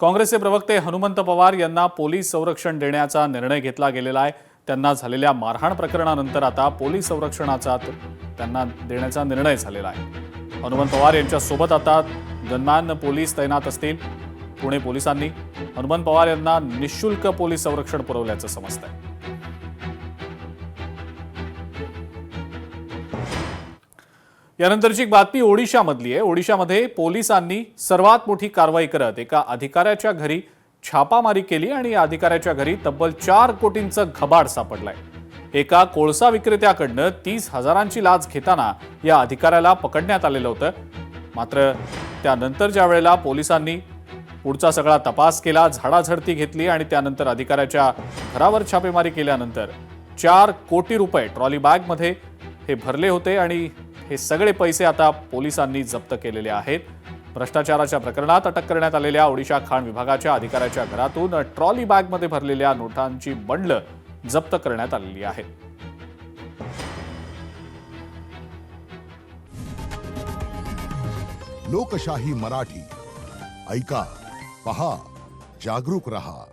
काँग्रेसचे प्रवक्ते हनुमंत पवार यांना पोलीस संरक्षण देण्याचा निर्णय घेतला गेलेला आहे। त्यांना झालेल्या मारहाण प्रकरणानंतर आता पोलीस संरक्षणाचा त्यांना देण्याचा निर्णय झालेला आहे। हनुमंत पवार यांच्या सोबत आता गनमॅन पोलीस तैनात असतील। पुणे पोलिसांनी हनुमंत पवार यांना निशुल्क पोलीस संरक्षण पुरवल्याचं समजतंय। यानंतरची एक बातमी ओडिशामधली आहे। ओडिशामध्ये पोलिसांनी सर्वात मोठी कारवाई करत एका अधिकाऱ्याच्या घरी छापामारी केली आणि या अधिकाऱ्याच्या घरी तब्बल 4 कोटींचं घबाड सापडलंय। एका कोळसा विक्रेत्याकडनं 30,000ची लाच घेताना या अधिकाऱ्याला पकडण्यात आलेलं होतं। मात्र त्यानंतर ज्या वेळेला पोलिसांनी पुढचा सगळा तपास केला, झाडाझडती घेतली आणि त्यानंतर अधिकाऱ्याच्या घरावर छापेमारी केल्यानंतर 4 कोटी रुपये ट्रॉली बॅगमध्ये हे भरले होते आणि हे सगळे पैसे आता पोलिसांनी जप्त केलेले आहेत। भ्रष्टाचाराच्या प्रकरणात अटक करण्यात आलेल्या ओडिशा खाण विभागाच्या अधिकाऱ्याच्या घरातून ट्रॉली बॅगमध्ये भरलेल्या नोटांची बंडलं जप्त करण्यात आलेली आहेत। लोकशाही मराठी ऐका, पहा, जागरूक रहा।